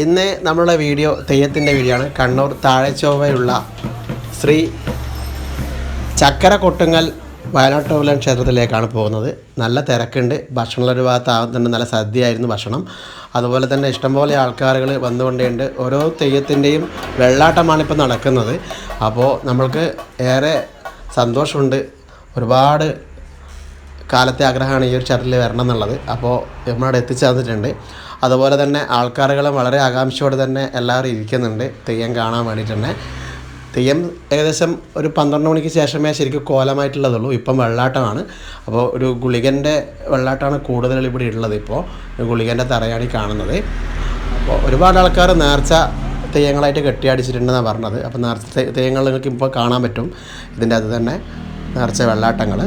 ഇന്ന് നമ്മളുടെ video തെയ്യത്തിൻ്റെ video ആണ്. കണ്ണൂർ താഴെച്ചൊവ്വയുള്ള ശ്രീ ചക്കര കൊട്ടുങ്ങൽ വയനാട്ടുകുലൻ ക്ഷേത്രത്തിലേക്കാണ് പോകുന്നത്. നല്ല തിരക്കുണ്ട്. ഭക്ഷണമുള്ള ഒരു ഭാഗത്താകുന്നുണ്ട്. നല്ല സദ്യയായിരുന്നു ഭക്ഷണം. അതുപോലെ തന്നെ ഇഷ്ടംപോലെ ആൾക്കാരുകൾ വന്നുകൊണ്ടേണ്ട്. ഓരോ തെയ്യത്തിൻ്റെയും വെള്ളാട്ടമാണ് ഇപ്പോൾ നടക്കുന്നത്. അപ്പോൾ നമ്മൾക്ക് ഏറെ സന്തോഷമുണ്ട്. ഒരുപാട് കാലത്തെ ആഗ്രഹമാണ് ഈ ഒരു ക്ഷേത്രത്തിൽ വരണം എന്നുള്ളത്. അപ്പോൾ നമ്മളവിടെ എത്തിച്ചേർന്നിട്ടുണ്ട്. അതുപോലെ തന്നെ ആൾക്കാരുകൾ വളരെ ആകാംക്ഷയോടെ തന്നെ എല്ലാവരും ഇരിക്കുന്നുണ്ട് തെയ്യം കാണാൻ വേണ്ടിയിട്ട് തന്നെ. തെയ്യം ഏകദേശം ഒരു 12 മണിക്ക് ശേഷമേ ശരിക്കും കോലമായിട്ടുള്ളതുള്ളൂ. ഇപ്പം വെള്ളാട്ടമാണ്. അപ്പോൾ ഒരു ഗുളികൻ്റെ വെള്ളാട്ടമാണ് കൂടുതൽ ഇവിടെ ഉള്ളത്. ഇപ്പോൾ ഗുളികൻ്റെ തറയാണ് കാണുന്നത്. അപ്പോൾ ഒരുപാട് ആൾക്കാർ നേർച്ച തെയ്യങ്ങളായിട്ട് കെട്ടിയടിച്ചിട്ടുണ്ടെന്നാണ് പറഞ്ഞത്. അപ്പോൾ നേർച്ച തെയ്യങ്ങൾ നിങ്ങൾക്ക് ഇപ്പോൾ കാണാൻ പറ്റും. ഇതിൻ്റെ അത് തന്നെ നേർച്ച വെള്ളാട്ടങ്ങൾ.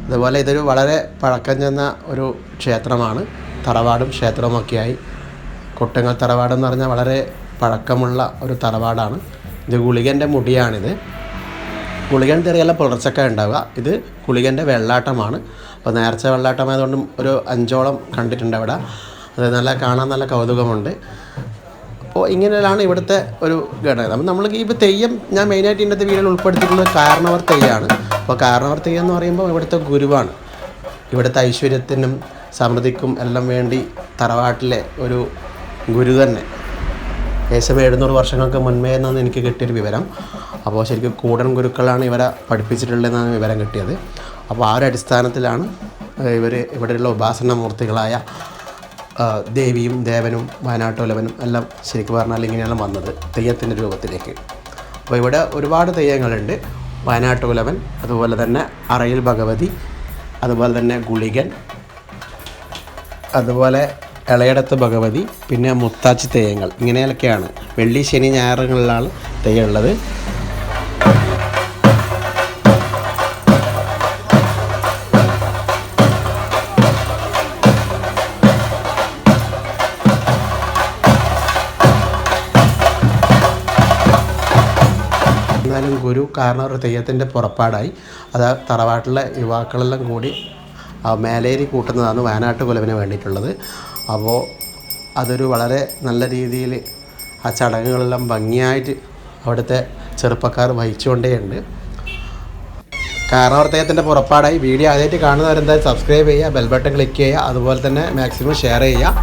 അതുപോലെ ഇതൊരു വളരെ പഴക്കം ചെന്ന ഒരു ക്ഷേത്രമാണ്. തറവാടും ക്ഷേത്രവുമൊക്കെയായി. കൊട്ടുങ്ങൽ തറവാടെന്ന് പറഞ്ഞാൽ വളരെ പഴക്കമുള്ള ഒരു തറവാടാണ്. ഇത് ഗുളികൻ്റെ മുടിയാണിത്. ഗുളികൻ തെറിയെല്ലാം പുലർച്ചക്ക ഉണ്ടാവുക. ഇത് ഗുളികൻ്റെ വെള്ളാട്ടമാണ്. അപ്പോൾ നേർച്ച വെള്ളാട്ടമായതുകൊണ്ടും ഒരു 5ഓളം കണ്ടിട്ടുണ്ട് അവിടെ. അത് കാണാൻ നല്ല കൗതുകമുണ്ട്. അപ്പോൾ ഇങ്ങനെയാണ് ഇവിടുത്തെ ഒരു ഘടകം. അപ്പം നമ്മൾ ഇപ്പോൾ തെയ്യം ഞാൻ മെയിനായിട്ട് ഇന്നത്തെ വീഡിയോയിൽ ഉൾപ്പെടുത്തിയിട്ടുള്ളത് കാരണവർ തെയ്യമാണ്. അപ്പോൾ കാരണവർ തെയ്യം എന്ന് പറയുമ്പോൾ ഇവിടുത്തെ ഗുരുവാണ്. ഇവിടുത്തെ ഐശ്വര്യത്തിനും സമൃദ്ധിക്കും എല്ലാം വേണ്ടി തറവാട്ടിലെ ഒരു ഗുരു തന്നെ. ഏകദേശം 700 വർഷങ്ങൾക്ക് മുൻപേ എന്നാണ് എനിക്ക് കിട്ടിയൊരു വിവരം. അപ്പോൾ ശരിക്കും കൂടൻ ഗുരുക്കളാണ് ഇവരെ പഠിപ്പിച്ചിട്ടുള്ളതെന്നാണ് വിവരം കിട്ടിയത്. അപ്പോൾ ആ ഒരു അടിസ്ഥാനത്തിലാണ് ഇവിടെയുള്ള ഉപാസന മൂർത്തികളായ ദേവിയും ദേവനും വയനാട്ടുകുലവനും എല്ലാം ശരിക്കും പറഞ്ഞാൽ ഇങ്ങനെയാണ് വന്നത് തെയ്യത്തിൻ്റെ രൂപത്തിലേക്ക്. അപ്പോൾ ഇവിടെ ഒരുപാട് തെയ്യങ്ങളുണ്ട്. വയനാട്ടുകുലവൻ, അതുപോലെ തന്നെ അറയിൽ ഭഗവതി, അതുപോലെ തന്നെ ഗുളികൻ, അതുപോലെ ഇളയടത്ത് ഭഗവതി, പിന്നെ മുത്താച്ചി തെയ്യങ്ങൾ. ഇങ്ങനെയൊക്കെയാണ്. വെള്ളി ശനി ഞായറുകളിലാണ് തെയ്യം ഉള്ളത്. എന്നാലും ഗുരു കാരണവർ തെയ്യത്തിൻ്റെ പുറപ്പാടായി. അത് തറവാട്ടിലെ യുവാക്കളെല്ലാം കൂടി മേലേരി കൂട്ടുന്നതാണ് വയനാട്ടുകുലവിന് വേണ്ടിയിട്ടുള്ളത്. അപ്പോൾ അതൊരു വളരെ നല്ല രീതിയിൽ ആ ചടങ്ങുകളെല്ലാം ഭംഗിയായിട്ട് അവിടുത്തെ ചെറുപ്പക്കാർ വഹിച്ചുകൊണ്ടേയുണ്ട്. കാരണവർ തെയ്യത്തിൻ്റെ പുറപ്പാടായി. വീഡിയോ ആദ്യമായിട്ട് കാണുന്നവരെന്തായാലും സബ്സ്ക്രൈബ് ചെയ്യുക, ബെൽ ബട്ടൺ ക്ലിക്ക് ചെയ്യുക, അതുപോലെ തന്നെ മാക്സിമം ഷെയർ ചെയ്യുക.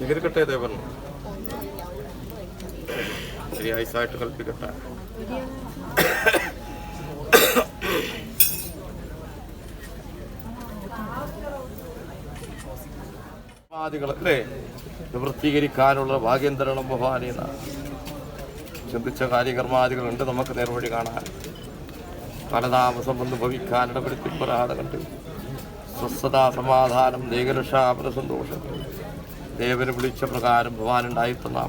സ്വീകരിക്കട്ടെ ദേവൻ, ശരിയായിട്ട് കൽപ്പിക്കട്ടെ. അല്ലേ നിവൃത്തീകരിക്കാനുള്ള ഭാഗ്യം തരണം ഭവാനീന. ചിന്തിച്ച കാര്യകർമാദികളുണ്ട് നമുക്ക് നേർവഴി കാണാൻ. കാലതാമസം വന്ന് ഭവിക്കാൻ ഇടപെടുത്തിപ്പെടാതെ കണ്ട് സ്വസ്ഥതാ സമാധാനം ദീർഘരക്ഷാപര സന്തോഷം ദേവന് വിളിച്ച പ്രകാരം ഭവാനുണ്ടായി തന്നാ